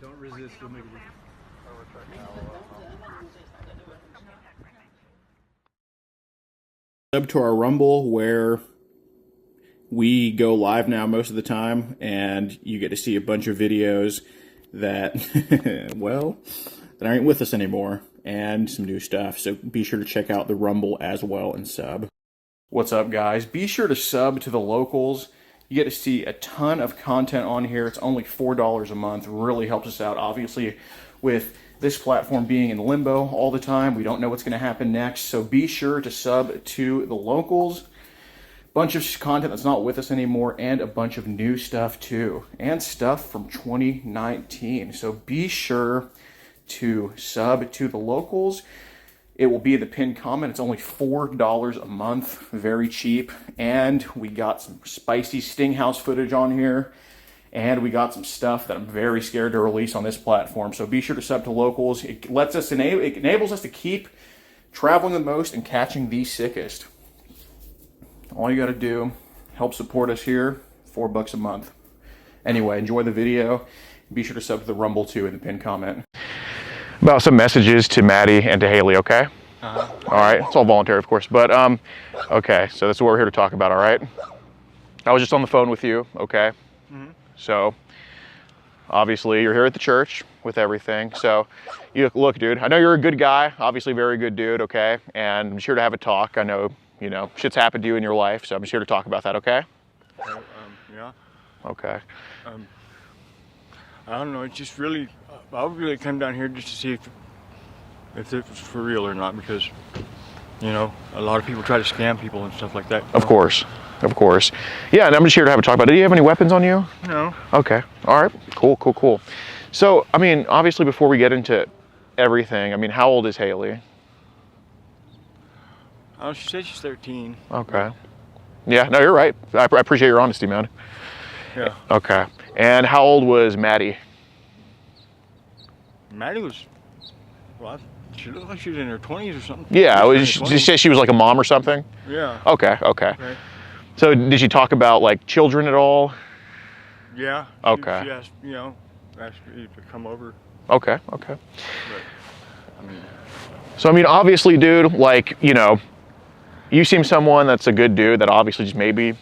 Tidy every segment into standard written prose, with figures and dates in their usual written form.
Don't resist, you'll make it. Sub to our Rumble, where we go live now most of the time, and you get to see a bunch of videos that, well, that aren't with us anymore, and some new stuff. So be sure to check out the Rumble as well and sub. What's up, guys? Be sure to sub to the locals. You get to see a ton of content on here. It's only $4 a month. Really helps us out. Obviously, with this platform being in limbo all the time, we don't know what's going to happen next. So be sure to sub to the locals. Bunch of content that's not with us anymore, and a bunch of new stuff too, and stuff from 2019. So be sure to sub to the locals. It will be the pinned comment. It's only $4 a month, very cheap. And we got some spicy Stinghouse footage on here. And we got some stuff that I'm very scared to release on this platform. So be sure to sub to locals. It enables us to keep traveling the most and catching the sickest. All you got to do, help support us here, $4 a month. Anyway, enjoy the video. Be sure to sub to the Rumble too in the pinned comment. About some messages to Maddie and to Haley, okay? All right, it's all voluntary, of course, but okay, so that's what we're here to talk about, all right? I was just on the phone with you, okay? So, obviously, you're here at the church with everything, so, look, dude, I know you're a good guy, obviously very good dude, okay? And I'm just here to have a talk. I know, you know, shit's happened to you in your life, so I'm just here to talk about that, okay? Yeah. Okay. I don't know, it's just really, I would really come down here just to see if it was for real or not, because, you know, a lot of people try to scam people and stuff like that. Of course. Of course. Yeah, and I'm just here to have a talk about it. Do you have any weapons on you? No. Okay. All right. Cool, cool, cool. So, I mean, obviously before we get into everything, I mean, how old is Haley? Oh, she said she's 13. Okay. Yeah, no, you're right. I appreciate your honesty, man. Yeah. Okay. And how old was Maddie? Maddie was, well, she looked like she was in her 20s or something. Yeah, did you say she was like a mom or something? Yeah. Okay, okay. Right. So did she talk about like children at all? Yeah. Okay. She asked, you know, asked me to come over. Okay, okay. But, I mean. So, I mean, obviously, dude, like, you know, you seem someone that's a good dude that obviously just maybe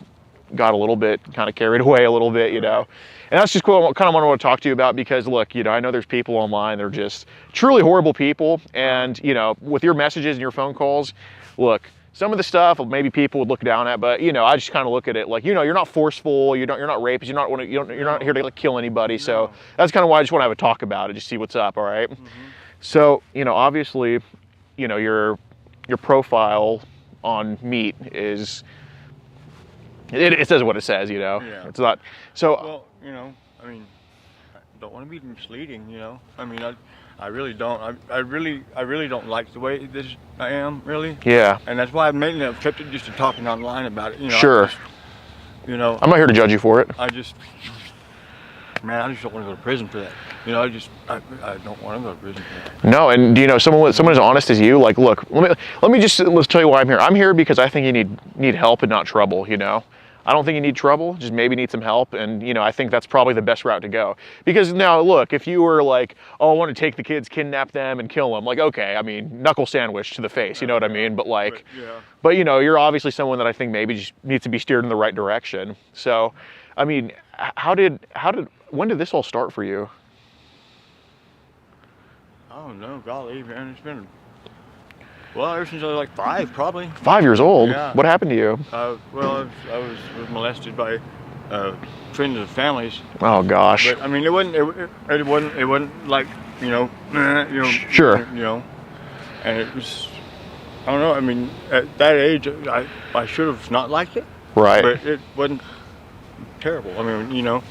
got a little bit kind of carried away a little bit, you know. And that's just cool. Kind of what I want to talk to you about, because look, you know, I know there's people online that are just truly horrible people, and you know, with your messages and your phone calls, look, some of the stuff maybe people would look down at, but you know, I just kind of look at it like, you know, you're not forceful, you're not rapists, you're not here to like kill anybody. No. So that's kind of why I just want to have a talk about it, just see what's up. All right. So, you know, obviously, you know, your profile on Meet is, it says what it says, you know. Yeah. It's not so. Well, you know, I mean, I don't want to be misleading, you know. I mean, I really don't. I really don't like the way I am, really. Yeah. And that's why I mainly have kept it just to talking online about it, you know. Sure. You know. I'm not here to judge you for it. I just don't want to go to prison for that. You know, I don't want to go to prison for that. No, and do you know someone as honest as you? Like, look, let's tell you why I'm here. I'm here because I think you need help and not trouble. You know, I don't think you need trouble. Just maybe need some help, and you know, I think that's probably the best route to go. Because now, look, if you were like, oh, I want to take the kids, kidnap them, and kill them, like, okay, I mean, knuckle sandwich to the face. You know what I mean? But like, but you know, you're obviously someone that I think maybe just needs to be steered in the right direction. So, I mean, when did this all start for you? Oh no, golly, man, it's been, well, ever since I was like 5, probably. 5 years old? Yeah. What happened to you? Well, I was molested by friends of families. Oh gosh. But I mean, it wasn't like, you know, Sure. You know, and it was, I don't know. I mean, at that age, I should have not liked it. Right. But it wasn't terrible. I mean, you know,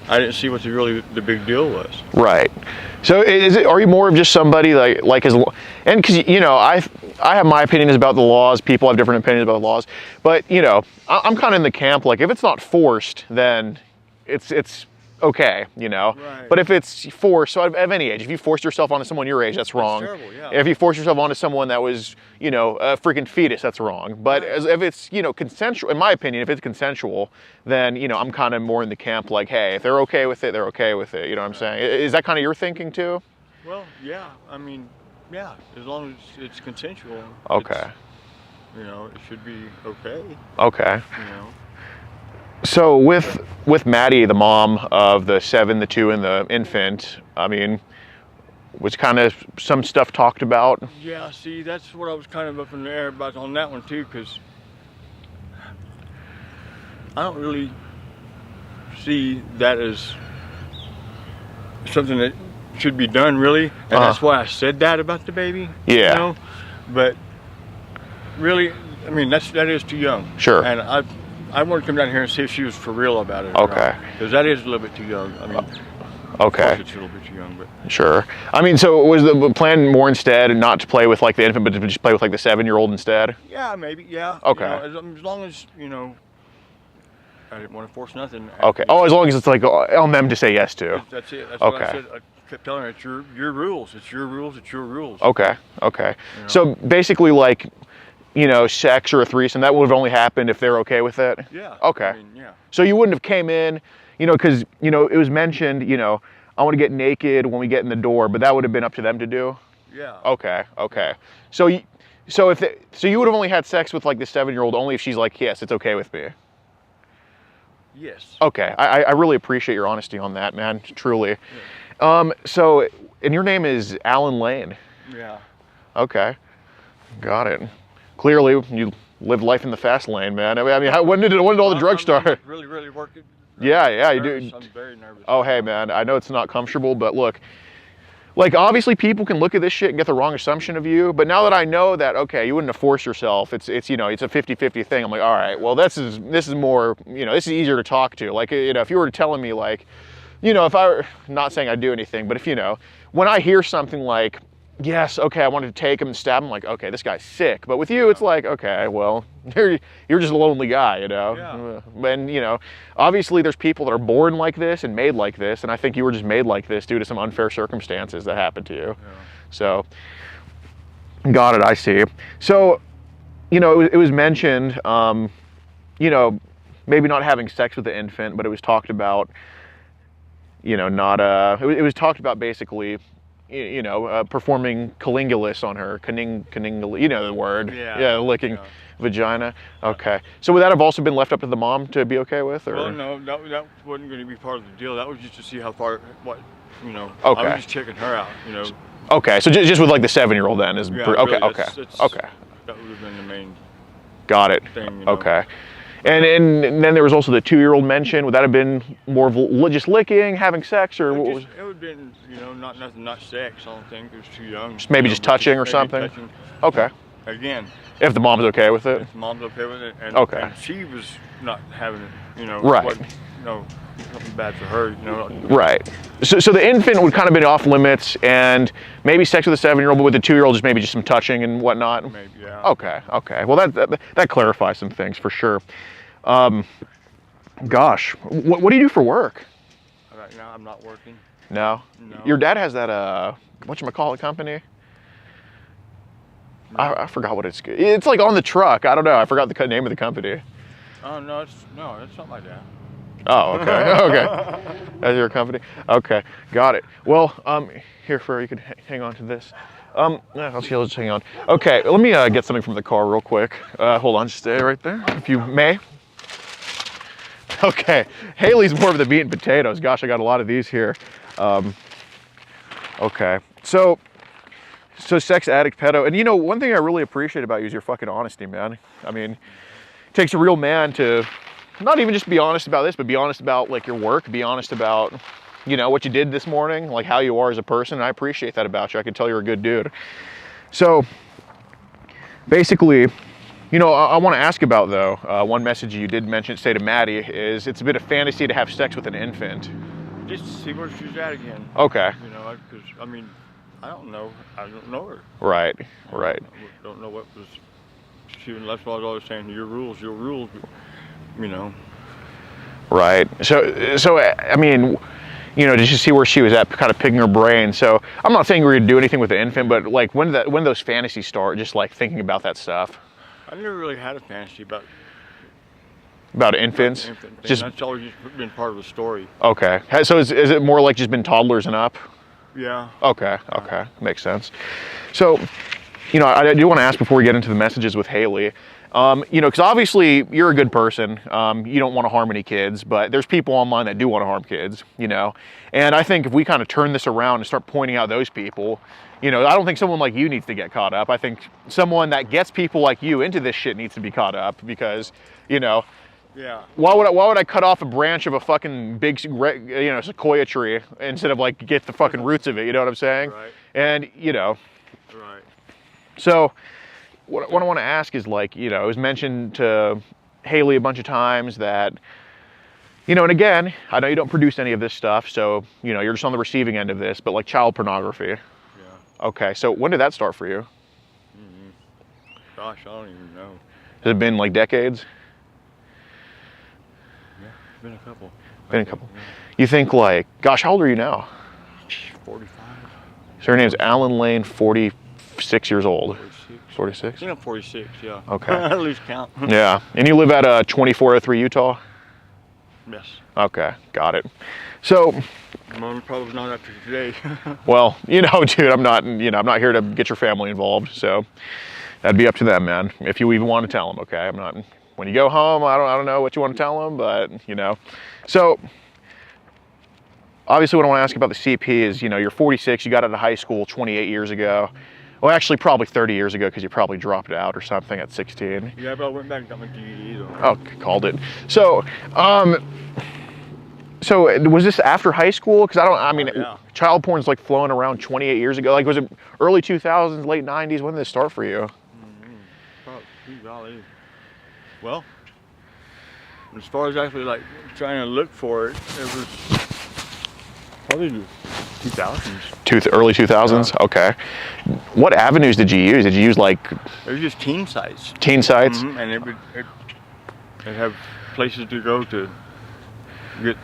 I didn't see what the big deal was. Right. So are you more of just somebody like as, and because you know, I have my opinions about the laws, people have different opinions about the laws, but you know, I'm kind of in the camp like if it's not forced, then it's okay, you know. Right. But if it's forced, so of any age, if you forced yourself onto someone your age, that's wrong. That's terrible, yeah. If you force yourself onto someone that was, you know, a freaking fetus, that's wrong. But Right. if it's, you know, consensual, in my opinion, if it's consensual, then, you know, I'm kind of more in the camp like, hey, if they're okay with it, they're okay with it. You know what I'm saying? Is that kind of your thinking too? Well, yeah. I mean, yeah. As long as it's consensual. Okay. You know, it should be okay. Okay. You know. So with Maddie, the mom of the 7, the 2, and the infant, I mean, was kind of some stuff talked about. Yeah. See, that's what I was kind of up in the air about on that one too, because I don't really see that as something that should be done, really, and that's why I said that about the baby. Yeah. You know? But really, I mean, that is too young. Sure. And I want to come down here and see if she was for real about it. Okay. Because that is a little bit too young. I mean, Okay. of course it's a little bit too young, but. Sure. I mean, so was the plan more instead not to play with like the infant, but to just play with like the 7-year-old instead? Yeah, maybe. Yeah. Okay. You know, as long as, you know, I didn't want to force nothing. Okay. Oh, as long as it's like on them to say yes to. That's it. That's Okay. what I said. I kept telling her, it's your rules. It's your rules. It's your rules. Okay. Okay. You know? So basically, like, you know, sex or a threesome, that would have only happened if they're okay with it? Yeah. Okay. I mean, yeah. So you wouldn't have came in, you know, because, you know, it was mentioned, you know, I want to get naked when we get in the door, but that would have been up to them to do? Yeah. Okay. Okay. So you would have only had sex with like the 7-year-old only if she's like, yes, it's okay with me. Yes. Okay. I really appreciate your honesty on that, man. Truly. Yeah. So, and your name is Alan Lane. Yeah. Okay. Got it. Clearly, you lived life in the fast lane, man. I mean, when did all the drugs start? I'm really, really working. Yeah, you nervous. do. I'm very nervous. Oh, hey, man. I know it's not comfortable, but look, like obviously people can look at this shit and get the wrong assumption of you. But now that I know that, okay, you wouldn't have forced yourself. It's you know, it's a 50-50 thing. I'm like, all right, well, this is more, you know, this is easier to talk to. Like, you know, if you were telling me like, you know, if I were not saying I'd do anything, but if, you know, when I hear something like, yes, okay, I wanted to take him and stab him, like, okay, this guy's sick. But with you, it's like, okay, well, you're just a lonely guy, you know? Yeah. And, you know, obviously there's people that are born like this and made like this, and I think you were just made like this due to some unfair circumstances that happened to you. Yeah. So, got it, I see. So, you know, it was mentioned, you know, maybe not having sex with the infant, but it was talked about, you know, it was talked about basically, you know, performing cunnilingus on her, you know the word. Yeah. Licking Yeah. vagina. Okay. So would that have also been left up to the mom to be okay with, or? Well, no, that wasn't going to be part of the deal. That was just to see how far, you know. Okay. I was just checking her out, you know. Okay. So just with like the 7-year-old then is. Yeah, Okay. really, Okay. that's, Okay. That would have been the main Got it. thing, you know. Okay. And then there was also the 2-year-old mentioned. Would that have been more of just licking, having sex, or what was? It would have been, you know, not sex. I don't think it was too young. Just maybe You know, just touching or maybe something? touching. Okay. Again, If the mom's okay with it. if mom's okay with it, and, Okay. and she was not having it, you know. Right. Wasn't, you know, something bad for her, you know. Right. So the infant would kind of been off limits, and maybe sex with a 7-year-old, but with the 2-year-old, just maybe just some touching and whatnot. Maybe, yeah. Okay. Okay. Well, that clarifies some things for sure. Gosh, what do you do for work? Right now, I'm not working. No. No. Your dad has that whatchamacallit company? No. I forgot what it's. It's like on the truck. I don't know. I forgot the name of the company. Oh no, it's not my dad. Oh, okay. Okay. That's your company. Okay, got it. Well, here, you can hang on to this. I'll just hang on. Okay, let me get something from the car real quick. Hold on, just stay right there, if you may. Okay, Haley's more of the meat and potatoes. Gosh, I got a lot of these here. Okay, so sex addict, pedo, and you know, one thing I really appreciate about you is your fucking honesty, man. I mean, it takes a real man to not even just be honest about this, but be honest about like your work, be honest about, you know, what you did this morning, like how you are as a person. And I appreciate that about you. I can tell you're a good dude. So basically, you know, I want to ask about though, one message you did mention, say to Maddie, is it's a bit of fantasy to have sex with an infant. Just to see where she's at again. Okay. You know, because I mean, I don't know her. Right. I don't know what was. That's why I was always saying your rules. But, you know. Right. So I mean, you know, did you see where she was at, kind of picking her brain? So I'm not saying we're gonna do anything with the infant, but like when those fantasies start, just like thinking about that stuff. I never really had a fantasy about infants. Infant Just that's always just been part of the story. okay. So is it more like just been toddlers and up? Yeah. Okay. Okay. Makes sense. So, you know, I do want to ask before we get into the messages with Haley. You know, because obviously you're a good person. You don't want to harm any kids, but there's people online that do want to harm kids, you know. And I think if we kind of turn this around and start pointing out those people, you know, I don't think someone like you needs to get caught up. I think someone that gets people like you into this shit needs to be caught up because, you know, Yeah. why would I cut off a branch of a fucking big, you know, sequoia tree instead of like get the fucking roots of it, you know what I'm saying? Right. And, you know, Right. so what I want to ask is, like, you know, it was mentioned to Haley a bunch of times that, you know, and again, I know you don't produce any of this stuff, so, you know, you're just on the receiving end of this, but like child pornography. Yeah. Okay, so when did that start for you? Gosh, I don't even know. Has it been like decades? Yeah, been a couple. Been a couple. You think like, gosh, how old are you now? 45. So her name's Alan Lane, 46 years old. 46. 46? I think I'm 46, yeah. Okay. I lose count. Yeah, and you live at 2403 Utah? Yes. Okay, got it. So, Mom probably not after today. well, you know, dude, I'm not here to get your family involved, so that'd be up to them, man. If you even want to tell them, okay? I'm not. When you go home, I don't know what you want to tell them, but you know. So, obviously, what I want to ask about the CP is, you know, you're 46, you got out of high school 28 years ago. Well, actually, probably 30 years ago because you probably dropped out or something at 16. Yeah, but I went back and got my GED though. Oh, called it. So, so was this after high school? Because I mean, yeah. child porn's like flowing around 28 years ago. Like, was it early 2000s, late 90s? When did this start for you? Golly. Well, as far as actually like trying to look for it, it was probably the 2000s. Early 2000s? Yeah. Okay. What avenues did you use? Did you use like It was just teen sites. teen sites? And it'd have places to go to get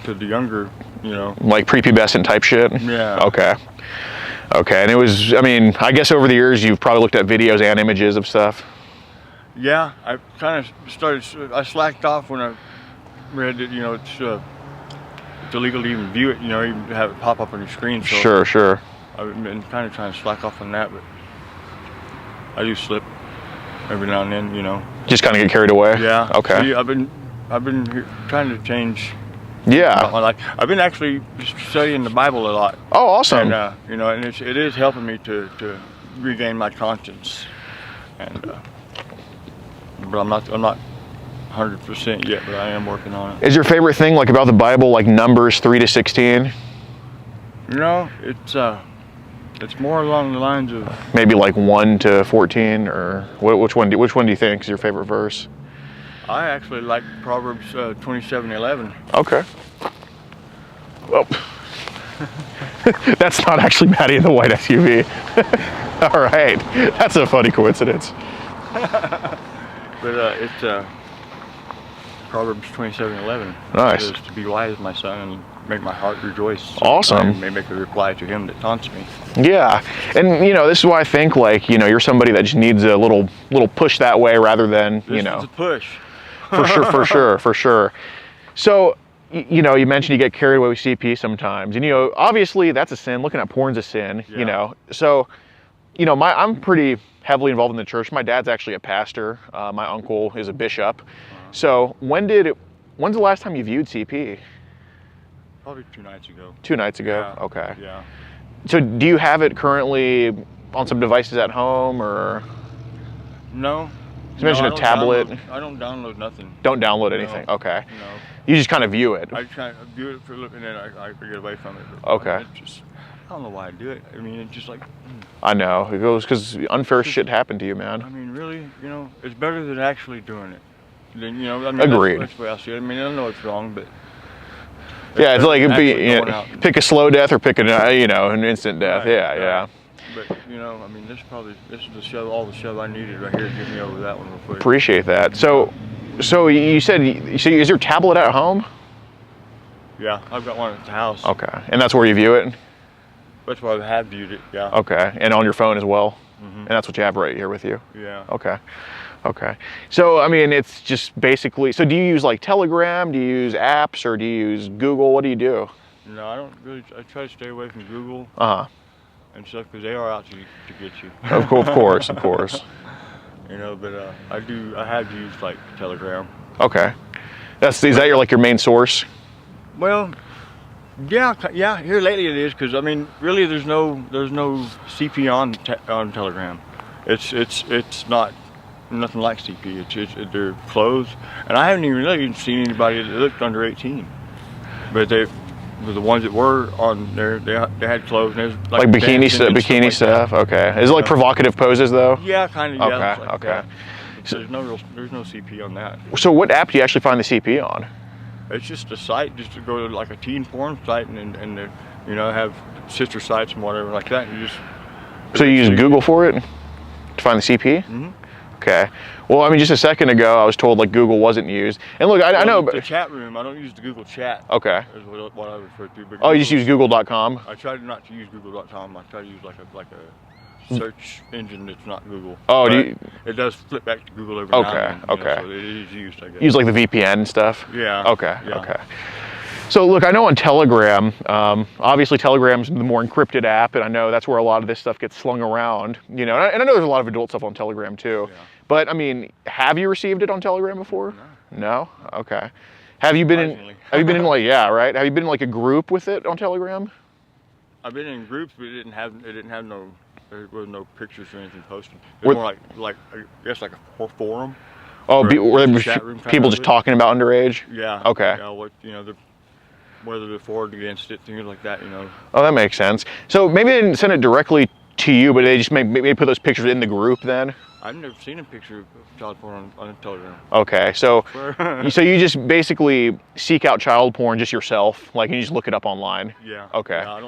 to the younger, you know. Like prepubescent type shit? Yeah. Okay. Okay, and it was, I mean, I guess over the years you've probably looked at videos and images of stuff. Yeah, I kind of started, I slacked off when I read that, you know, it's illegal to even view it, you know, even have it pop up on your screen. So Sure. I've been kind of trying to slack off on that, but I do slip every now and then, you know. Just kind of get carried away? Yeah. Okay. See, I've been trying to change Yeah. about my life. I've been actually studying the Bible a lot. Oh, awesome. And, you know, and it is helping me to regain my conscience. And, but I'm not 100% yet, but I am working on it. Is your favorite thing like about the Bible like Numbers 3 to 16? You know, it's more along the lines of Maybe like 1 to 14, or which one do you think is your favorite verse? I actually like Proverbs 27:11. Okay. Well, that's not actually Maddie in the white SUV. All right, that's a funny coincidence. But it's Proverbs 27:11. Nice. It says, to be wise, my son, and make my heart rejoice. Awesome. I may make a reply to him that taunts me. Yeah, and you know, this is why I think, like, you know, you're somebody that just needs a little push that way rather than, you This know. is a push. For sure. So, you know, you mentioned you get carried away with CP sometimes, and you know, obviously that's a sin. Looking at porn's a sin, Yeah. you know. So, you know, I'm pretty heavily involved in the church. My dad's actually a pastor. My uncle is a bishop. So, when's the last time you viewed CP? Probably 2 nights ago. 2 nights ago. Yeah. Okay. Yeah. So, do you have it currently on some devices at home, or? No. You mentioned a tablet. I don't download nothing. Don't download anything. No. Okay. No. You just kind of view it. I try to view it for looking at it, I get away from it. But Okay. It just, I don't know why I do it. I mean, it's just like, I know. It goes because unfair shit happened to you, man. I mean, really, you know, it's better than actually doing it. Then, you know, I mean, Agreed. That's the way I see it. I mean, I know it's wrong, but Yeah, it's like actually going out. pick a slow death or pick an instant death. Right, Yeah, right. yeah. But you know, I mean, this is the shove, all the shove I needed right here to get me over that one real quick. Appreciate that. So, So you said, so is your tablet at home? Yeah, I've got one at the house. Okay, and that's where you view it? That's why I have viewed it, yeah. Okay, and on your phone as well? And that's what you have right here with you? Yeah. Okay, okay. So, I mean, it's just basically, so do you use like Telegram, do you use apps, or do you use Google? What do you do? No, I don't really, I try to stay away from Google Uh-huh. and stuff, because they are out to get you. Of course, of course. You know, but I have used like Telegram. Okay. Is that your main source? Well, yeah. Here lately it is, because I mean, really, there's no CP on Telegram. It's not nothing like CP. They're closed, and I haven't even really seen anybody that looked under 18. But the ones that were on there, they had clothes. And there's Like bikini stuff. Okay. Is it like provocative poses though? Yeah, kind of. Yeah. Okay. Like Okay. that. So there's no CP on that. So what app do you actually find the CP on? It's just a site, just to go to like a teen porn site and you know, have sister sites and whatever like that. And you just. So you use Google for it to find the CP? Mm-hmm. Okay. Well, I mean, just a second ago, I was told like Google wasn't used. And look, I know. The chat room, I don't use the Google chat. Okay. Is what I refer to. But Oh, you just use Google.com? I try not to use Google.com. I try to use like a search engine that's not Google. Oh, but it does flip back to Google every now and then. Okay. So it is used, I guess. Use like the VPN and stuff? Yeah. Okay. Yeah. Okay. So look, I know on Telegram, obviously Telegram's the more encrypted app, and I know that's where a lot of this stuff gets slung around, you know, and I know there's a lot of adult stuff on Telegram too. Yeah. But I mean, have you received it on Telegram before? No. No? Okay. Have you been in like, yeah, right? Have you been in like a group with it on Telegram? I've been in groups, but there was no pictures or anything posted. It was more like I guess like a forum. Oh, were there chat room people just talking about underage? Yeah. Okay. Yeah, what, you know, whether they're for or against it, things like that, you know. Oh, that makes sense. So maybe they didn't send it directly to you, but they just maybe put those pictures in the group then? I've never seen a picture of child porn on Telegram. Okay, so so you just basically seek out child porn just yourself, like you just look it up online? Yeah. Okay. Yeah, I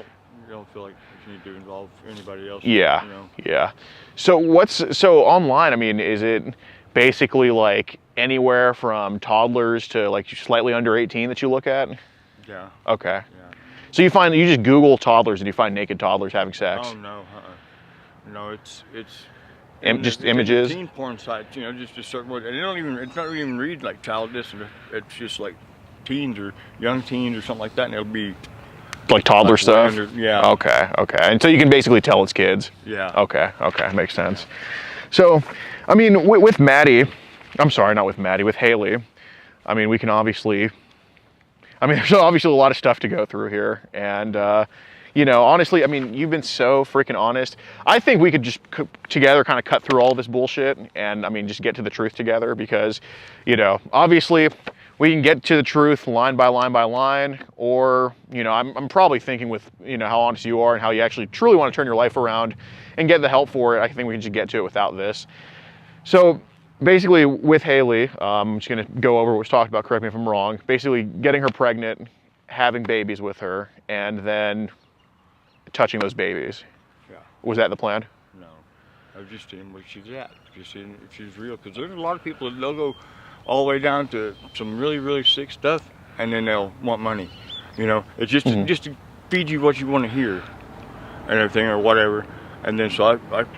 don't feel like you need to involve anybody else. Yeah. You know? Yeah. So so online, I mean, is it basically like anywhere from toddlers to like slightly under 18 that you look at? Yeah. Okay. Yeah. So you just Google toddlers and you find naked toddlers having sex? Oh no. No, it's just images. Teen porn sites, you know, just a certain word, and it's not even read like childish. It's just like teens or young teens or something like that, and it'll be like toddler stuff. Yeah. Okay. Okay. And so you can basically tell it's kids. Yeah. Okay. Okay. Makes sense. So, I mean, with Maddie, I'm sorry, not with Maddie, with Haley. I mean, we can obviously. I mean, there's obviously a lot of stuff to go through here, and you know, honestly, I mean, you've been so freaking honest. I think we could just together kind of cut through all this bullshit and, I mean, just get to the truth together because, you know, obviously we can get to the truth line by line by line, or, you know, I'm probably thinking with, you know, how honest you are and how you actually truly want to turn your life around and get the help for it. I think we can just get to it without this. So basically with Haley, I'm just going to go over what was talked about, correct me if I'm wrong, basically getting her pregnant, having babies with her, and then touching those babies. Yeah. Was that the plan? No. I was just seeing where she's at, just seeing if she's real. Because there's a lot of people that they'll go all the way down to some really, really sick stuff, and then they'll want money. You know, it's just to feed you what you want to hear and everything or whatever. And then so I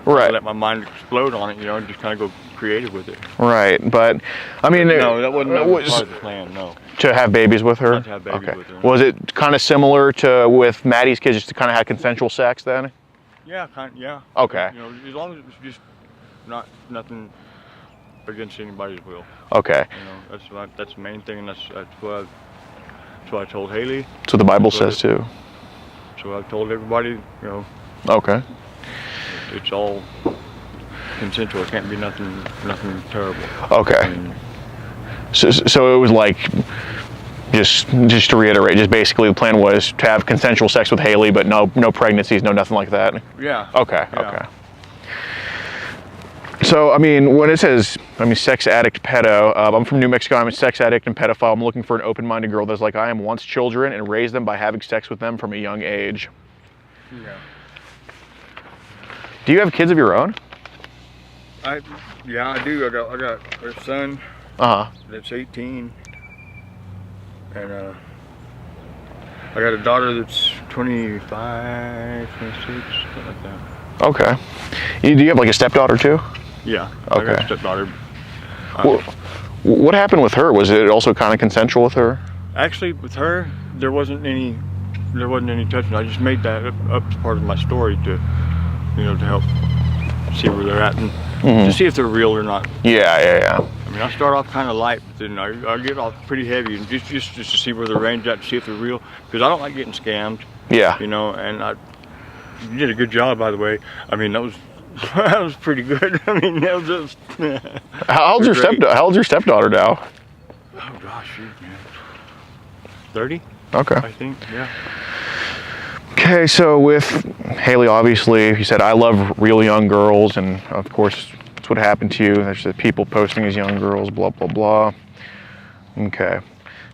let my mind explode on it, you know, and just kind of go creative with it. Right, but I mean, no, that wasn't part of the plan. No. To have babies with her? Not to have babies with her. Was it kind of similar to with Maddie's kids, just to kind of have consensual sex then? Yeah, yeah. Okay. You know, as long as it's just nothing against anybody's will. Okay. You know, that's the main thing, and that's what I told Haley. That's what the Bible says too. So I've told everybody, you know. Okay. It's all consensual. It can't be nothing terrible. Okay. I mean, so it was like, just to reiterate, just basically the plan was to have consensual sex with Haley, but no pregnancies, no nothing like that. Yeah. Okay. Yeah. Okay. So I mean, when it says, I mean, sex addict, pedo, I'm from New Mexico. I'm a sex addict and pedophile. I'm looking for an open-minded girl that's like I am, wants children and raised them by having sex with them from a young age. Yeah. Do you have kids of your own? Yeah, I do. I got a son. that's 18. And I got a daughter that's 25, 26, something like that. Okay. Do you have like a stepdaughter too? Yeah. Okay. I got a stepdaughter. Well, what happened with her? Was it also kind of consensual with her? Actually, with her, there wasn't any touching. I just made that up as part of my story to, you know, to help see where they're at and to see if they're real or not. Yeah. I mean, I start off kind of light, but then I get off pretty heavy, and just to see where the range at, to see if they're real, because I don't like getting scammed. Yeah. You know, and you did a good job, by the way. I mean, that was that was pretty good. I mean, that was just. How old's your stepdaughter now? Oh gosh, shoot, man. 30. Okay. I think, yeah. Okay, so with Haley, obviously, you said I love real young girls, and of course, that's what happened to you. There's the people posting as young girls, blah blah blah. Okay.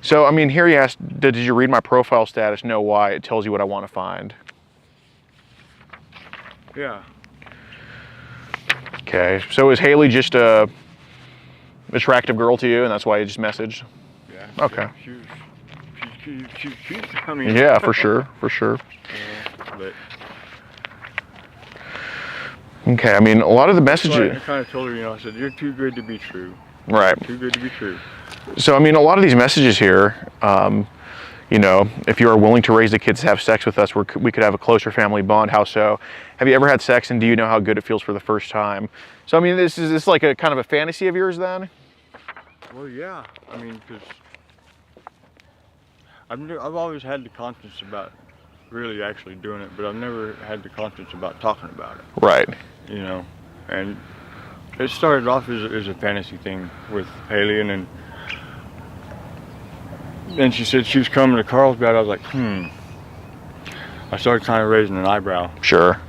So, I mean, here he asked, did you read my profile status? No, why? It tells you what I want to find. Yeah. Okay, so is Haley just a attractive girl to you, and that's why you just messaged? Yeah. Okay. She's cute. I mean. Yeah, for sure. But okay, I mean, a lot of the messages. I kind of told her, you know, I said, you're too good to be true. Right. Too good to be true. So, I mean, a lot of these messages here, you know, if you are willing to raise the kids to have sex with us, we could have a closer family bond. How so? Have you ever had sex, and do you know how good it feels for the first time? So, I mean, this is like a kind of a fantasy of yours then? Well, yeah. I mean, because I've always had the conscience about really actually doing it, but I've never had the conscience about talking about it. Right. You know, and it started off as a fantasy thing with Haley, and then she said she was coming to Carlsbad. I was like, I started kind of raising an eyebrow. Sure.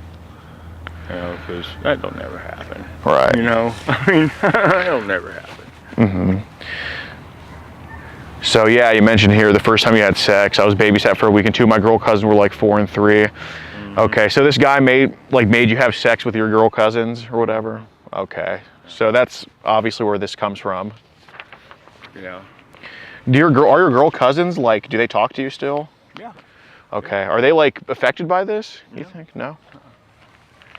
You know, because that don't never happen. Right. You know, I mean, that'll never happen. Mm-hmm. So yeah, you mentioned here the first time you had sex, I was babysat for a week and 2. My girl cousins were like 4 and 3. Okay, so this guy made you have sex with your girl cousins or whatever? Okay, so that's obviously where this comes from. Yeah. Are your girl cousins, like, do they talk to you still? Yeah. Okay, are they like affected by this, you think? No?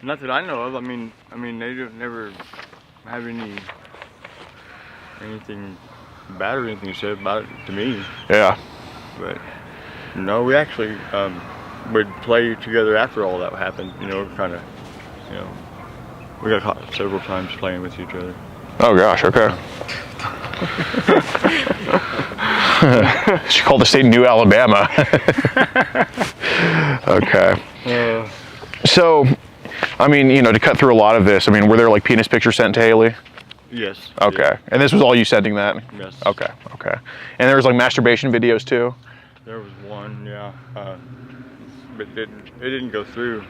Not that I know of. I mean, they don't never have anything bad or anything said about it to me. Yeah. But no, we actually would play together after all that happened. You know, kind of, you know, we got caught several times playing with each other. Oh gosh, okay. She called the state New Alabama. Okay. So, I mean, you know, to cut through a lot of this, I mean, were there like penis pictures sent to Haley? Yes. Okay. Yes. And this was all you sending that? Yes. Okay. And there was like masturbation videos too? There was one, yeah. But it didn't go through.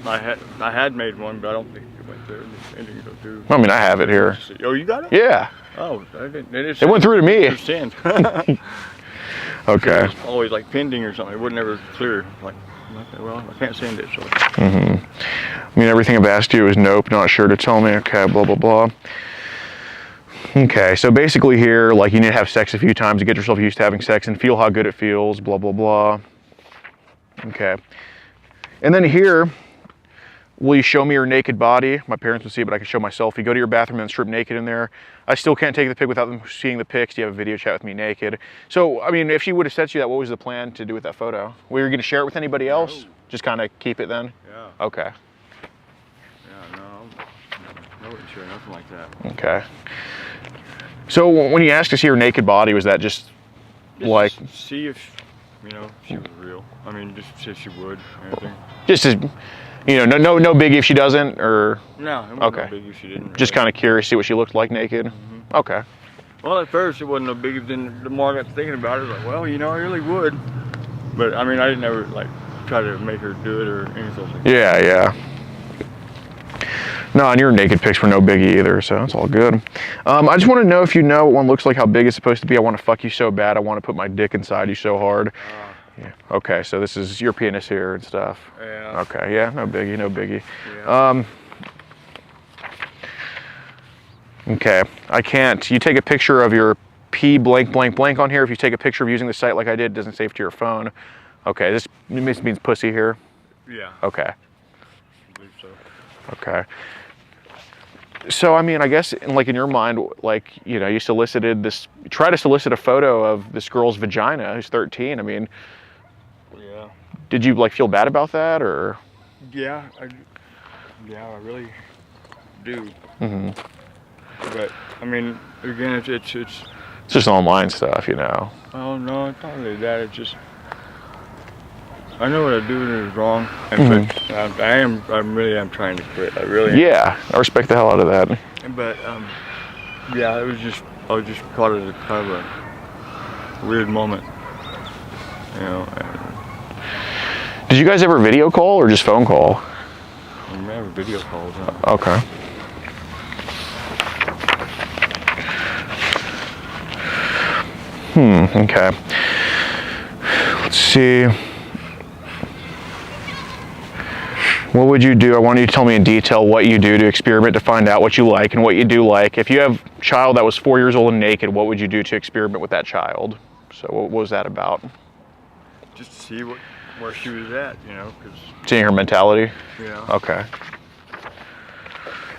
I had made one, but I don't think it went through. It didn't go through. I mean, I have it here. Oh, you got it? Yeah. Oh, it went through to me. It was sent. Okay. It was always like pending or something. It would never clear. Like, okay, well, I can't send it, so. I mean, everything I've asked you is nope, not sure to tell me. Okay, blah, blah, blah. Okay, so basically here, like, you need to have sex a few times to get yourself used to having sex and feel how good it feels, blah, blah, blah. Okay. And then here, will you show me your naked body? My parents would see it, but I can show myself. You go to your bathroom and strip naked in there. I still can't take the pic without them seeing the pics. Do you have a video chat with me naked? So, I mean, if she would have said to you that, what was the plan to do with that photo? Were you going to share it with anybody else? No. Just kind of keep it then? Yeah. Okay. Yeah, no, I wouldn't share nothing like that. Okay. So when you asked to see her naked body, was that just like... See if, you know, she was real. I mean, just see if she would, anything. Just as, you know, no biggie if she doesn't, or... No, it wasn't okay. no biggie if she didn't. Really. Just kind of curious, see what she looked like naked? Okay. Well, at first it wasn't no biggie, then the more I got to thinking about it, I was like, well, you know, I really would. But, I mean, I didn't ever, like, try to make her do it or anything like that. Yeah. No, and your naked pics were no biggie either, so it's all good. I just want to know if you know what one looks like, how big it's supposed to be. I want to fuck you so bad. I want to put my dick inside you so hard. Yeah. Okay, so this is your penis here and stuff. Yeah. Okay, yeah, no biggie. Yeah. Okay, I can't. You take a picture of your P blank blank blank on here. If you take a picture of using the site like I did, it doesn't save to your phone. Okay, this means pussy here. Yeah. Okay. I believe so. Okay. So, I mean, I guess in your mind, like, you know, you try to solicit a photo of this girl's vagina who's 13. I mean, Yeah. did you like feel bad about that or? Yeah, I really do. Mm-hmm. But I mean, again, it's It's just online stuff, you know. oh no, it's not really that. It's just I know what I do is wrong, and but I really am trying to quit. I really am. Yeah, I respect the hell out of that. But yeah, I was just caught at a kind of a weird moment, you know. Did you guys ever video call or just phone call? I remember video calls. Huh? Okay. Okay. Let's see. What would you do? I want you to tell me in detail what you do to experiment to find out what you like and what you do like. If you have a child that was 4 years old and naked, what would you do to experiment with that child? So what was that about? Just to see where she was at, you know, because Seeing her mentality? yeah. Okay.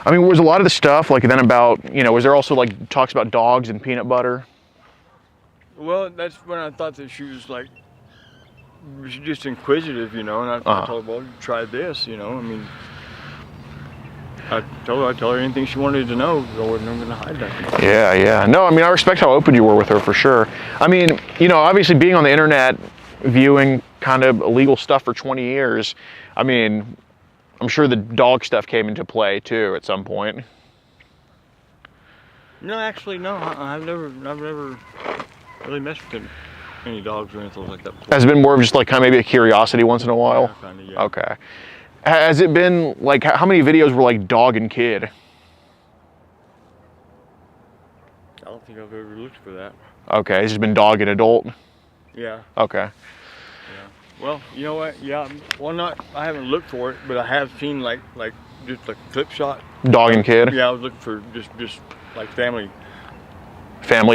I mean, was a lot of the stuff like then about, you know, was there also like talks about dogs and peanut butter? Well, that's when I thought that she was like, she's just inquisitive, you know, and I told her, well, try this, you know. I mean, I told her anything she wanted to know. I wasn't going to hide that. Yeah, yeah. No, I mean, I respect how open you were with her for sure. I mean, you know, obviously being on the internet, viewing kind of illegal stuff for 20 years, I mean, I'm sure the dog stuff came into play too at some point. No, actually, no. I've never really messed with any dogs or anything like that before. Has it been more of just like kind of maybe a curiosity once in a while? Yeah, kinda, yeah. Okay. Has it been like, how many videos were like dog and kid? I don't think I've ever looked for that. Okay, it's just been dog and adult? Yeah. Okay. Yeah. Well, you know what? Yeah. Well, I haven't looked for it, but I have seen like just a clip shot. Dog and kid? Yeah, I was looking for just like family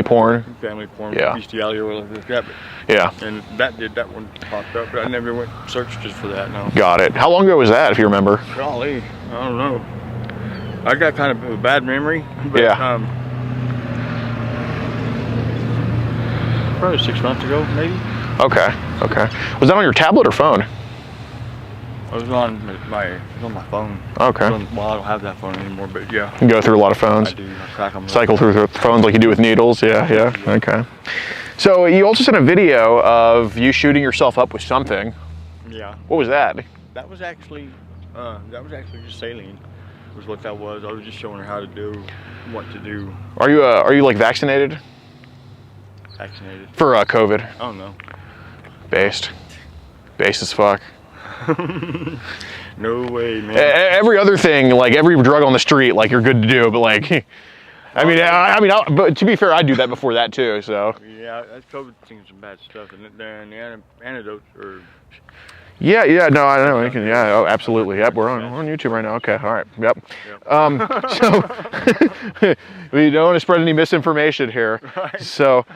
porn? Family porn, Yeah. bestiality or whatever like that. But, Yeah. and that one popped up, but I never went searched just for that. No. Got it. How long ago was that, if you remember? Golly, I don't know. I got kind of a bad memory, but Yeah. Probably 6 months ago, maybe. Okay. Okay. Was that on your tablet or phone? I was on my phone. Okay. Well, I don't have that phone anymore, but yeah. You go through a lot of phones. I do. I crack them. Cycle through the phones like you do with needles. Yeah, yeah. Okay. So you also sent a video of you shooting yourself up with something. Yeah. What was that? That was actually just saline. Was what that was. I was just showing her how to do what to do. Are you like vaccinated Vaccinated. for COVID? Oh no. Based as fuck. No way, man. Every other thing, like every drug on the street, like you're good to do, but like, but to be fair, I do that before that too. So. Yeah, that COVID thing's some bad stuff, and the antidotes are. Yeah, yeah, no, I know. Yeah, oh, absolutely. Yep, we're on YouTube right now. Okay, all right. Yep. So we don't want to spread any misinformation here. Right. So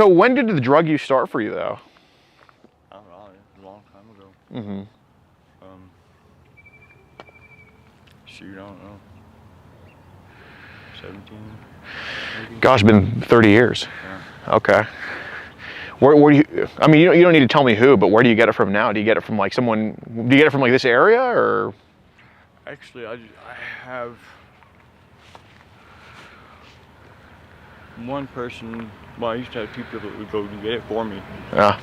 when did the drug use start for you, though? I don't know, a long time ago. Mm-hmm. Shoot, I don't know. 17. Maybe? Gosh, it's been 30 years. Yeah. Okay. Where do you? I mean, you don't need to tell me who, but where do you get it from now? Do you get it from like someone? Do you get it from like this area or? Actually, I have one person. Well, I used to have two people that would go and get it for me. Yeah.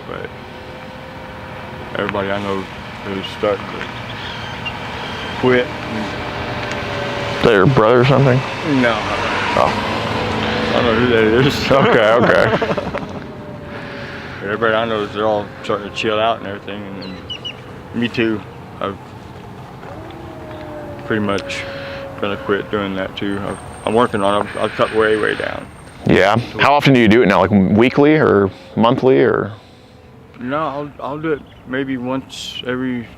But everybody I know who's starting to quit. Is that your brother or something? No. Oh. I don't know who that is. Okay. Everybody I know, they're all starting to chill out and everything, and me too. I've pretty much gonna quit doing that too. I'm working on it. I've cut way down. Yeah. How often do you do it now? Like weekly or monthly or? No, I'll do it maybe once every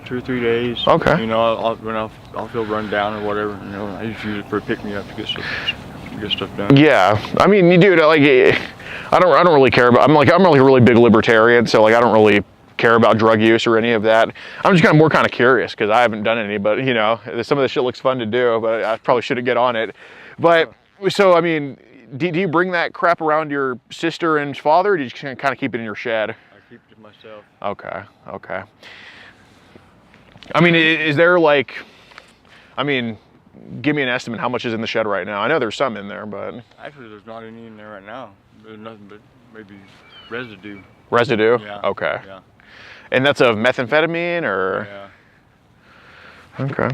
2 or 3 days. Okay. You know, when I'll feel run down or whatever. You know, I just use it for a pick me up to get stuff done. Yeah, I mean, you do like. I don't really care about. I'm like a really big libertarian, so like I don't really care about drug use or any of that. I'm just more kind of curious because I haven't done any, but you know, some of this shit looks fun to do, but I probably shouldn't get on it. But so I mean, do you bring that crap around your sister and father, or do you just kind of keep it in your shed? I keep it to myself. Okay, okay. I mean, is there like, I mean, give me an estimate how much is in the shed right now. I know there's some in there, but Actually, there's not any in there right now. There's nothing but maybe residue. Residue? Yeah. Okay. Yeah. And that's of methamphetamine or? Yeah. Okay.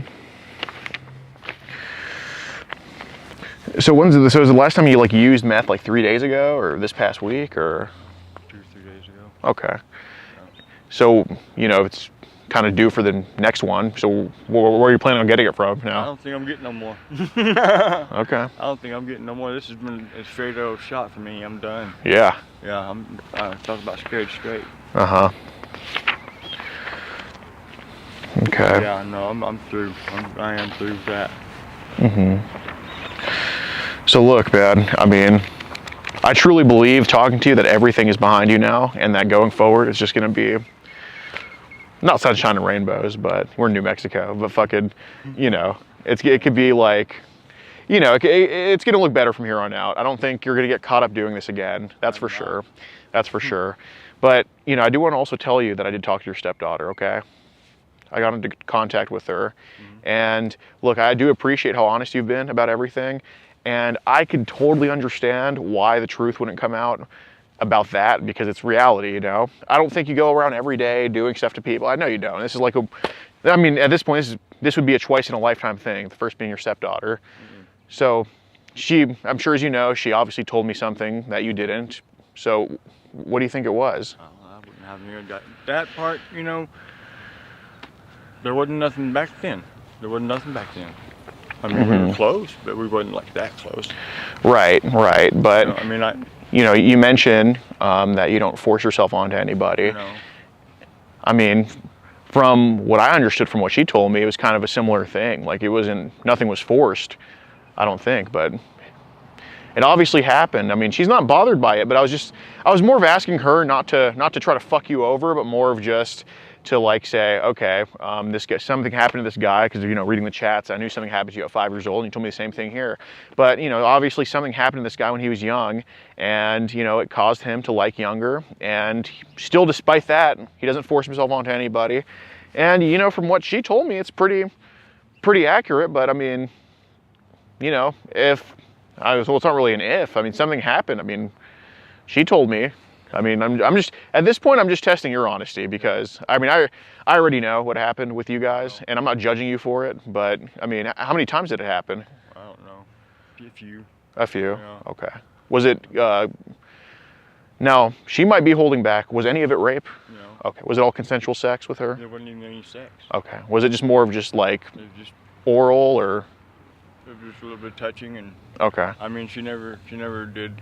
So so was the last time you like used meth like 3 days ago or this past week or? 2 or 3 days ago. Okay. Yeah. So, you know, it's kind of due for the next one. So where are you planning on getting it from now? I don't think I'm getting no more. Okay. I don't think I'm getting no more. This has been a straight old shot for me. I'm done. Yeah. Yeah, talk about scared straight. Uh-huh. Okay. Yeah, no, I'm through. I am through with that. Mm-hmm. So look, man, I mean, I truly believe talking to you that everything is behind you now and that going forward it's just going to be not sunshine and rainbows, but we're in New Mexico, but fucking, you know, it could be like, you know, it's going to look better from here on out. I don't think you're going to get caught up doing this again. That's for sure. That's for sure. But, you know, I do want to also tell you that I did talk to your stepdaughter, okay? I got into contact with her. And look, I do appreciate how honest you've been about everything. And I can totally understand why the truth wouldn't come out about that because it's reality, you know? I don't think you go around every day doing stuff to people. I know you don't. This is like I mean, at this point, this would be a twice in a lifetime thing, the first being your stepdaughter. So I'm sure as you know, she obviously told me something that you didn't. So what do you think it was? I wouldn't have any that part, you know, there wasn't nothing back then. There wasn't nothing back then. I mean, we were close, but we wasn't like that close. Right, right. But, you know, I mean, you know, you mentioned that you don't force yourself onto anybody. No. I mean, from what I understood from what she told me, it was kind of a similar thing. Like nothing was forced, I don't think, but it obviously happened. I mean, she's not bothered by it, but I was more of asking her not to try to fuck you over, but more of just to like say, okay, something happened to this guy, because, you know, reading the chats, I knew something happened to you at 5 years old, and you told me the same thing here. But, you know, obviously something happened to this guy when he was young, and, you know, it caused him to like younger, and still, despite that, he doesn't force himself onto anybody. And, you know, from what she told me, it's pretty accurate, but I mean, you know, well, it's not really an if, I mean, something happened. I mean, she told me. I mean, I'm just, at this point, I'm just testing your honesty because, I mean, I already know what happened with you guys, and I'm not judging you for it, but, I mean, how many times did it happen? I don't know. A few. A few? Yeah. Okay. Was it, now, she might be holding back. Was any of it rape? No. Okay. Was it all consensual sex with her? There wasn't even any sex. Okay. Was it just more of just like It was just oral or? It was just a little bit of touching, and Okay. I mean, she never did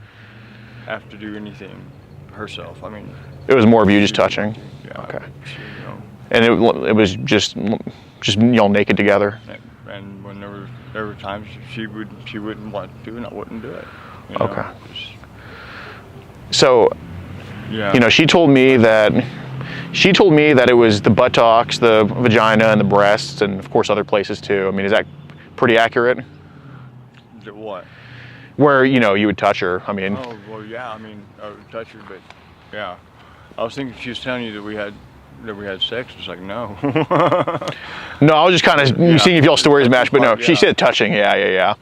have to do anything herself. I mean, it was more of you just touching? Yeah. Okay. She, you know, And it was just y'all naked together? and when there were times she wouldn't want to, and I wouldn't do it. You know? Okay. So, yeah. you know, she told me that it was the buttocks, the vagina, and the breasts, and of course other places too. I mean, is that pretty accurate? Is it what? Where, you know, you would touch her. I mean. Oh, well, yeah. I mean, I would touch her, but yeah. I was thinking she was telling you that we had sex. It's like, no. No, I was just kind of seeing if y'all stories match, but no, she said touching. Yeah.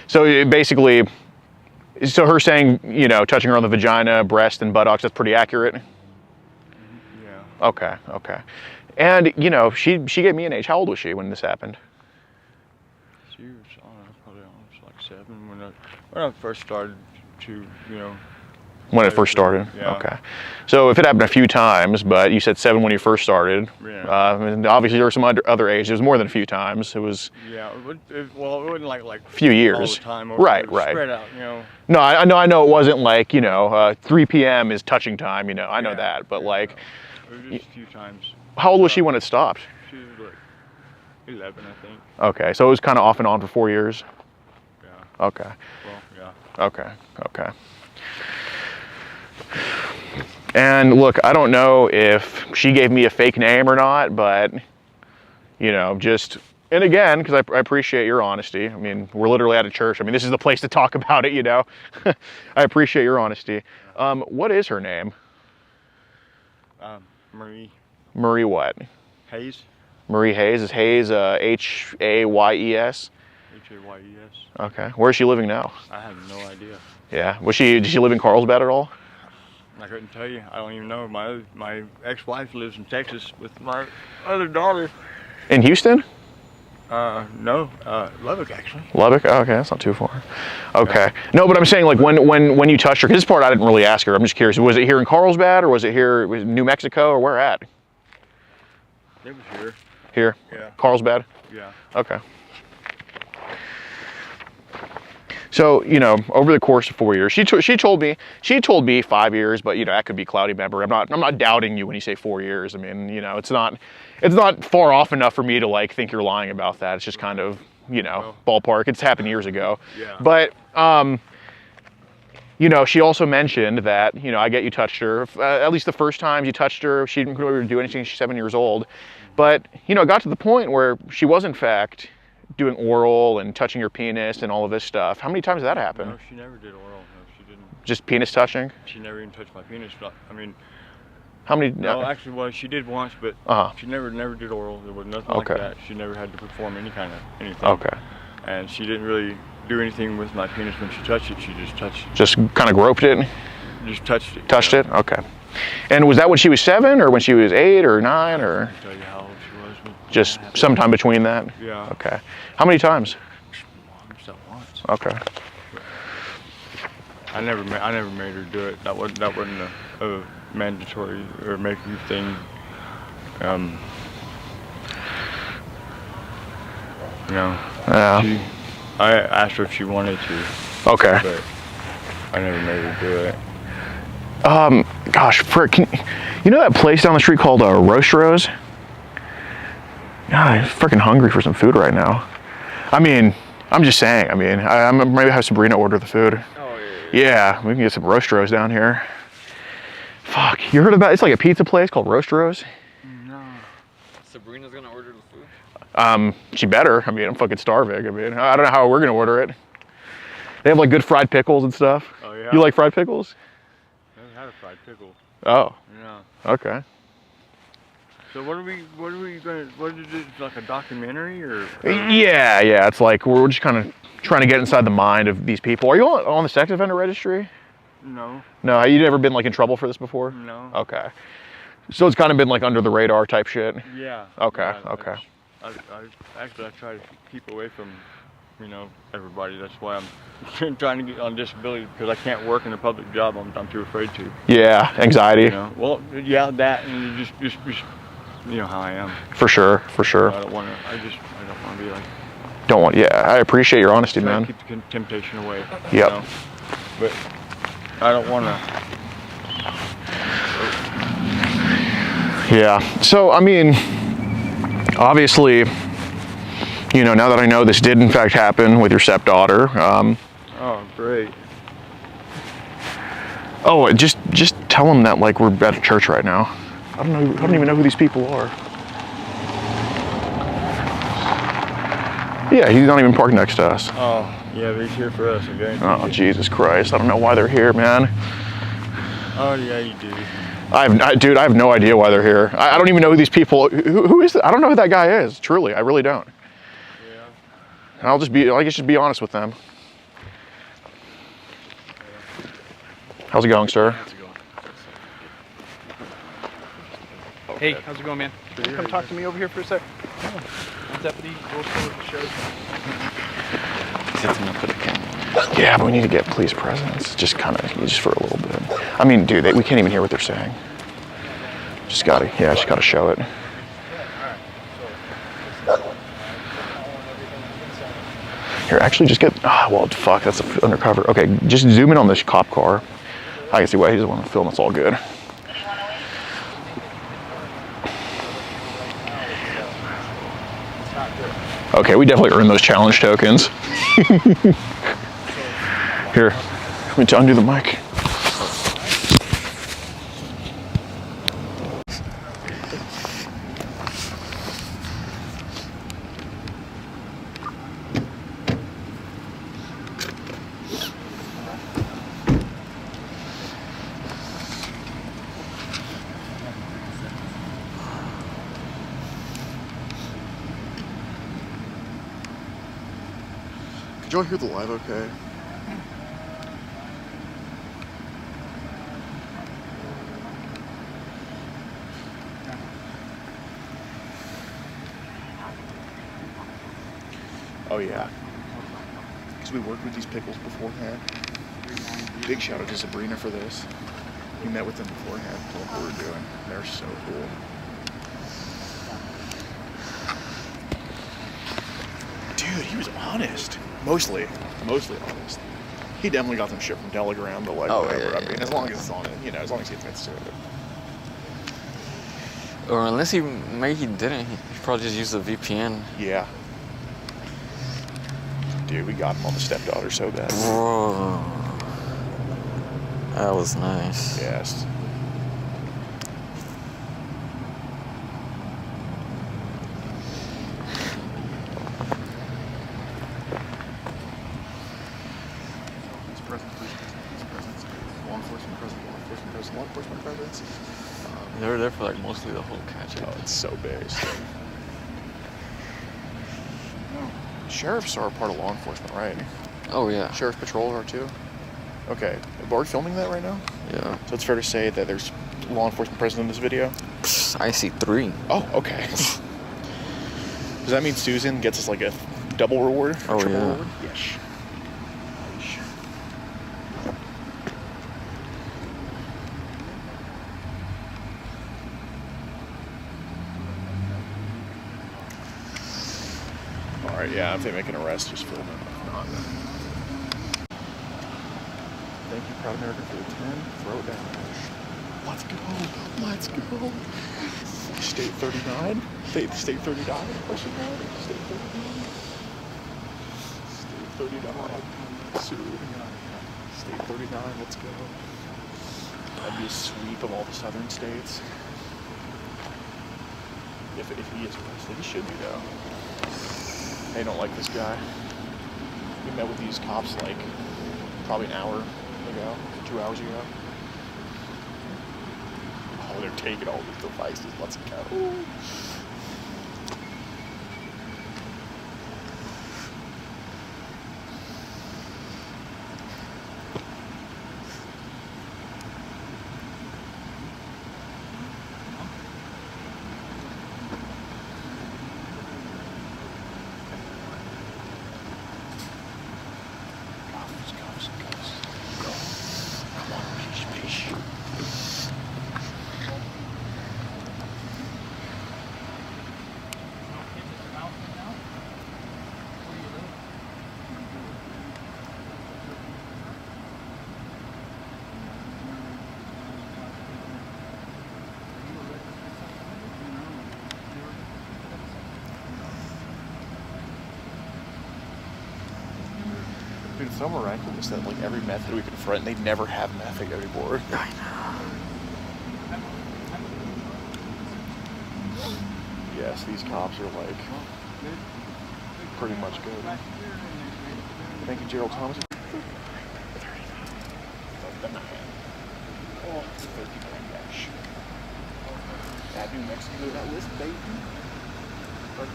So basically, so her saying, you know, touching her on the vagina, breast, and buttocks, that's pretty accurate? Yeah. Okay. And, you know, she gave me an age. How old was she when this happened? She was, I don't know, probably almost like 7 when I first started to, you know. When it first started? Yeah. Okay. So if it happened a few times, but you said 7 when you first started. Yeah. And obviously there were some other ages. It was more than a few times. It was. Yeah. It wasn't like a few years. all the time. Right. Spread out, you know. No, I know it wasn't like, you know, 3 p.m. is touching time. You know, I know that, but like. It was just a few times. How old was she when it stopped? She was like 11, I think. Okay, so it was kind of off and on for 4 years. Yeah. Okay. Well, yeah. Okay. Okay. And look, I don't know if she gave me a fake name or not, but you know, just, and again, because I appreciate your honesty. I mean, we're literally at a church. I mean, this is the place to talk about it, you know. I appreciate your honesty. What is her name? Marie Marie what? Hayes. Marie Hayes. Is Hayes Hayes? Hayes. Okay. Where is she living now? I have no idea. Yeah. Did she live in Carlsbad at all? I couldn't tell you. I don't even know. My ex-wife lives in Texas with my other daughter. In Houston? No, Lubbock actually. Lubbock? Oh, okay, that's not too far. Okay. No, but I'm saying like when you touched her, because this part I didn't really ask her. I'm just curious. Was it here in Carlsbad or was it here in New Mexico or where at? It was here. Here? Yeah. Carlsbad? Yeah. Okay. So, you know, over the course of 4 years, she told me 5 years, but you know, that could be cloudy memory. I'm not doubting you when you say 4 years. I mean, you know, it's not far off enough for me to like think you're lying about that. It's just kind of, you know, ballpark. It's happened years ago. Yeah. But you know, she also mentioned that, you know, I get you touched her. At least the first time you touched her, she didn't really do anything. She's 7 years old. But, you know, it got to the point where she was, in fact, doing oral and touching your penis and all of this stuff. How many times did that happen? No, she never did oral. No, she didn't. Just penis touching? She never even touched my penis. I mean, how many? no, actually, well, she did once, but she never did oral. There was nothing like that. She never had to perform any kind of anything. Okay. And she didn't really do anything with my penis when she touched it. She just touched it. Just kind of groped it? Just touched it. Touched it? Okay. And was that when she was 7 or when she was 8 or 9 or? I can't tell you how old she was. Just sometime between that? Yeah. Okay. How many times? Just that once. Okay. I never made her do it. That wasn't a mandatory or make you thing. You know. Yeah. I asked her if she wanted to. Okay. But I never made her do it. Gosh, frick, you know that place down the street called Roast? God, I'm freaking hungry for some food right now. I mean, I'm just saying. I mean, I'm maybe have Sabrina order the food. Oh yeah. Yeah, we can get some Roast down here. Fuck, you heard about? It's like a pizza place called Roast. No. Sabrina's gonna order the food? She better. I mean, I'm fucking starving. I mean, I don't know how we're gonna order it. They have like good fried pickles and stuff. Oh yeah. You like fried pickles? I haven't had a fried pickle. Oh. Yeah. Okay. So what is it, like a documentary or? Yeah, it's like we're just kind of trying to get inside the mind of these people. Are you on the sex offender registry? No. No, you never been like in trouble for this before? No. Okay. So it's kind of been like under the radar type shit? Yeah. Okay, Yeah, okay. I try to keep away from, you know, everybody. That's why I'm trying to get on disability, because I can't work in a public job. I'm too afraid to. Yeah, anxiety. You know? Well, yeah, that, and just you know how I am. For sure. I don't want to be like. Don't want. Yeah, I appreciate your honesty, Try man. to keep the temptation away. Yep. You know? But I don't want to. Yeah. So I mean, obviously, you know, now that I know this did in fact happen with your stepdaughter. Oh, great. Oh, just tell them that like we're at a church right now. I don't even know who these people are. Yeah, he's not even parked next to us. Oh, yeah, he's here for us, okay? Oh, Jesus Christ. I don't know why they're here, man. Oh, yeah, you do. Dude, I have no idea why they're here. I don't even know who these people, who is that? I don't know who that guy is, truly. I really don't. Yeah. And I guess just be honest with them. How's it going, sir? How's it going? Hey, how's it going, man? Come talk to me over here for a sec. Deputy, roll forward the show. Yeah, but we need to get police presence. Just for a little bit. I mean, dude, we can't even hear what they're saying. Just gotta show it. Here, actually just get, well, fuck, that's undercover. Okay, just zoom in on this cop car. I can see why he doesn't want to film, it's all good. Okay, we definitely earned those challenge tokens. Here, let me undo the mic. Did y'all hear the live okay? Oh yeah. Because we worked with these pickles beforehand. Big shout out to Sabrina for this. We met with them beforehand, told them what we were doing. They're so cool. Dude, he was honest. Mostly honest. He definitely got some shit from Telegram, but like whatever. Yeah, I mean, as long as it's on it, you know, as long as he admits to it. Or unless maybe he didn't. He probably just used the VPN. Yeah. Dude, we got him on the stepdaughter so bad. Bro, that was nice. Yes. Law enforcement presence. They were there for like mostly the whole catch. Oh, it's so based. Sheriffs are part of law enforcement, right? Oh yeah. Sheriff patrol are too? Okay. Are we filming that right now? Yeah. So it's fair to say that there's law enforcement present in this video? I see 3. Oh, okay. Does that mean Susan gets us like a double reward? Oh, triple yeah. reward? Yes. Alright, yeah, if they make an arrest, just film it. If not, thank you, Proud American, for the 10. Throw it down. Let's go. Let's go. State 39. State 39. Question mark. State 39. State 39. State 39. Let's go. That'd be a sweep of all the southern states. If he is arrested, he should be though. They don't like this guy. We met with these cops like probably an hour ago, 2 hours ago. Oh, they're taking all these devices. Let's go. Dude, it's so miraculous that like every method we confront, they never have meth anymore. I know. Yes, these cops are like pretty much good. Thank you, Gerald Thomas. 39. Oh, 39 dash. That New Mexico, that list, baby. 39.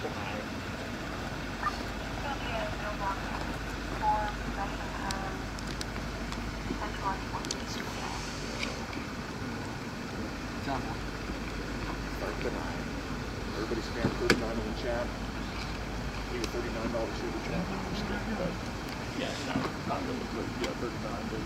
Everybody spam 39 in the chat. Leave a $39 super chat. I'm just kidding, but yeah, no, not really. But yeah, 39, baby.